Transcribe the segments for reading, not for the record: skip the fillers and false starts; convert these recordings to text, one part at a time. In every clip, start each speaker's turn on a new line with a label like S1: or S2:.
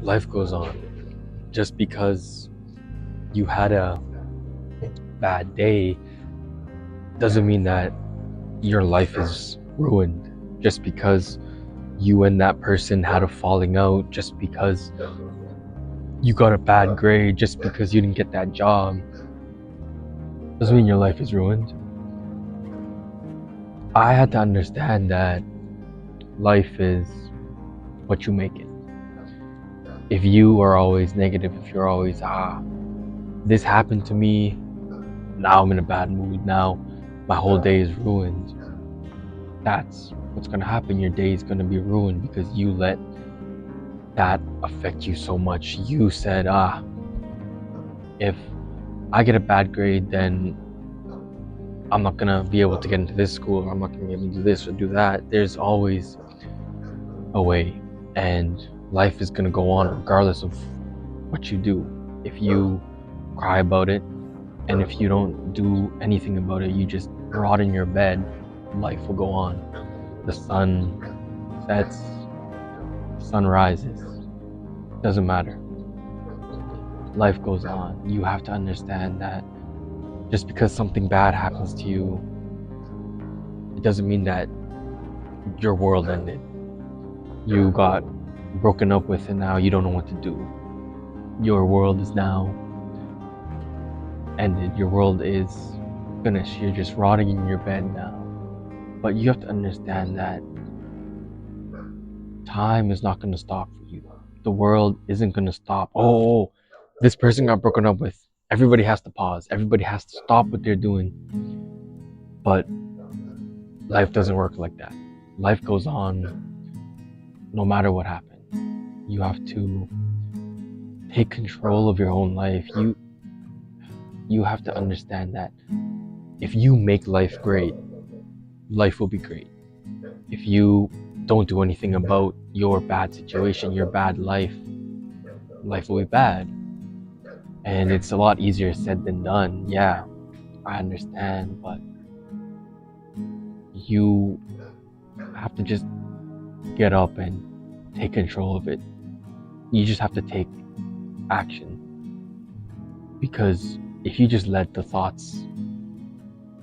S1: life goes on. Just because you had a bad day doesn't mean that your life is ruined. Just because you and that person had a falling out, just because you got a bad grade, just because you didn't get that job, doesn't mean your life is ruined. I had to understand that life is what you make it. If you are always negative, if you're always, this happened to me, now I'm in a bad mood, now my whole day is ruined, that's what's gonna happen. Your day is gonna be ruined because you let that affect you so much. You said, if I get a bad grade, then I'm not gonna be able to get into this school, or I'm not gonna be able to do this or do that. There's always a way, and life is gonna go on regardless of what you do. If you cry about it, and if you don't do anything about it, you just rot in your bed, life will go on. The sun sets, the sun rises, doesn't matter. Life goes on. You have to understand that just because something bad happens to you, it doesn't mean that your world ended. You got broken up with and now you don't know what to do. Your world is now ended. Your world is finished. You're just rotting in your bed now. But you have to understand that time is not going to stop for you. The world isn't going to stop. Oh, this person got broken up with. Everybody has to pause. Everybody has to stop what they're doing. But life doesn't work like that. Life goes on no matter what happened. You have to take control of your own life. You have to understand that if you make life great, life will be great. If you don't do anything about your bad situation, your bad life, life will be bad. And it's a lot easier said than done. Yeah, I understand, but you have to just get up and take control of it. You just have to take action. Because if you just let the thoughts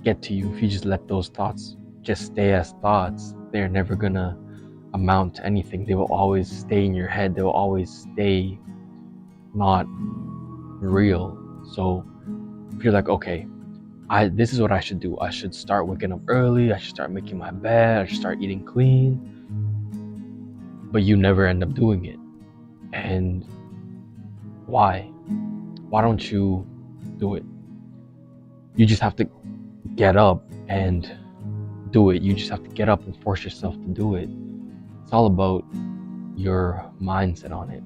S1: get to you, if you just let those thoughts just stay as thoughts, they're never gonna amount to anything. They will always stay in your head. They will always stay not real. So if you're like, okay, this is what I should do. I should start waking up early. I should start making my bed. I should start eating clean. But you never end up doing it. And why? Why don't you do it? You just have to get up and do it. You just have to get up and force yourself to do it. It's all about your mindset on it,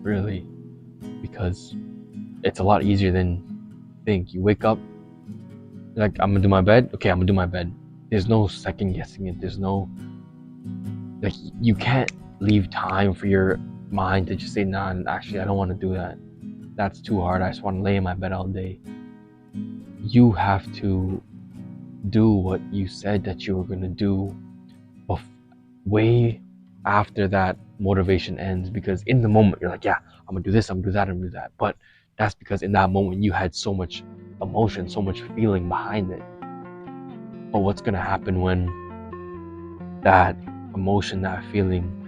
S1: really, because it's a lot easier than you think. You wake up, you're like, I'm gonna do my bed. Okay, I'm gonna do my bed. There's no second guessing it. There's no, like, you can't leave time for your mind to just say, nah, actually, I don't want to do that. That's too hard. I just want to lay in my bed all day. You have to do what you said that you were gonna do way after that motivation ends, because in the moment you're like, yeah, I'm gonna do this, I'm gonna do that, I'm gonna do that. But that's because in that moment you had so much emotion, so much feeling behind it. But what's gonna happen when that emotion, that feeling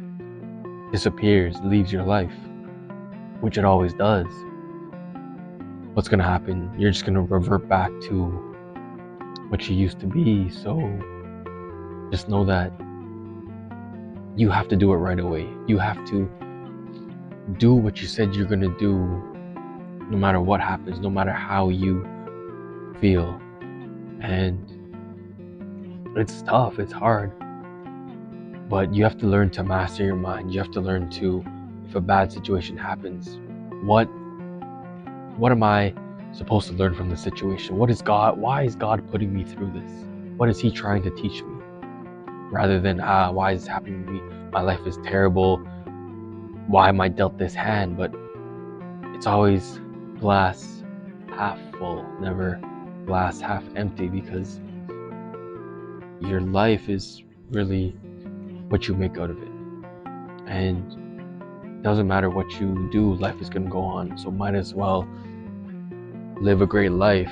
S1: disappears, leaves your life, which it always does? What's gonna happen? You're just gonna revert back to what you used to be. So just know that you have to do it right away. You have to do what you said you're gonna do, no matter what happens, no matter how you feel. And it's tough, it's hard, but you have to learn to master your mind. You have to learn to, if a bad situation happens, what am I supposed to learn from the situation? Why is God putting me through this? What is He trying to teach me? Rather than, why is this happening to me? My life is terrible. Why am I dealt this hand? But it's always glass half full, never glass half empty, because your life is really what you make out of it. And doesn't matter what you do, life is gonna go on. So might as well live a great life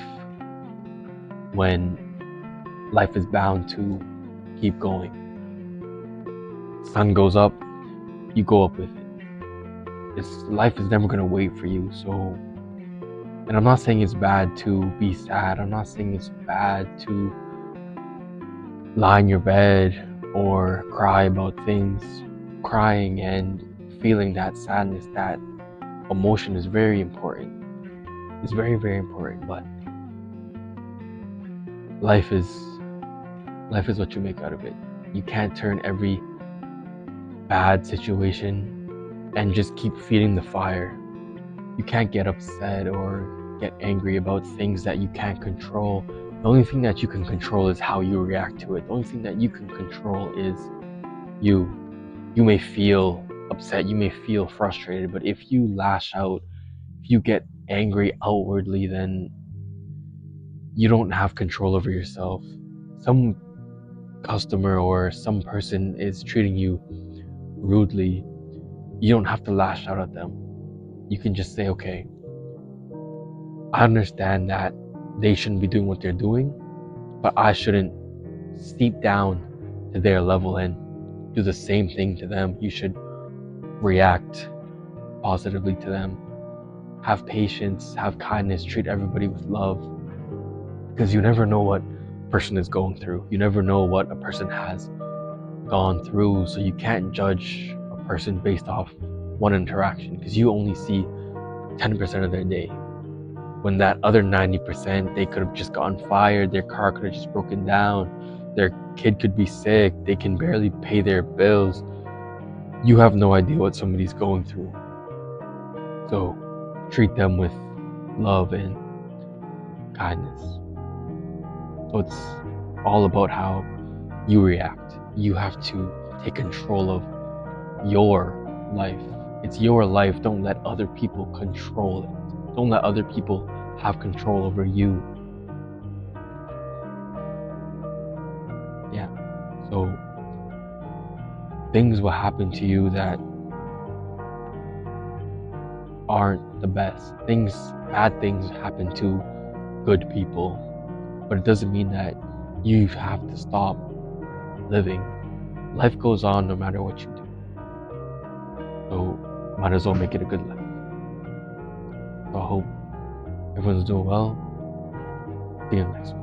S1: when life is bound to keep going. Sun goes up, you go up with it. Life is never gonna wait for you. So, and I'm not saying it's bad to be sad. I'm not saying it's bad to lie in your bed or cry about things. Crying and feeling that sadness, that emotion is very important. It's very, very important. But life is what you make out of it. You can't turn every bad situation and just keep feeding the fire. You can't get upset or get angry about things that you can't control. The only thing that you can control is how you react to it. The only thing that you can control is you. You may feel upset, you may feel frustrated, but if you lash out, if you get angry outwardly, then you don't have control over yourself. Some customer or some person is treating you rudely, you don't have to lash out at them. You can just say, okay, I understand that they shouldn't be doing what they're doing, but I shouldn't steep down to their level and do the same thing to them. You should react positively to them. Have patience, have kindness, treat everybody with love. Because you never know what a person is going through. You never know what a person has gone through. So you can't judge a person based off one interaction because you only see 10% of their day. When that other 90%, they could have just gotten fired, their car could have just broken down, their kid could be sick, they can barely pay their bills. You have no idea what somebody's going through. So treat them with love and kindness. So it's all about how you react. You have to take control of your life. It's your life. Don't let other people control it. Don't let other people have control over you. Yeah. So things will happen to you that aren't the best. Bad things happen to good people, but it doesn't mean that you have to stop living. Life goes on no matter what you do. So might as well make it a good life. So I hope everyone's doing well. See you next one.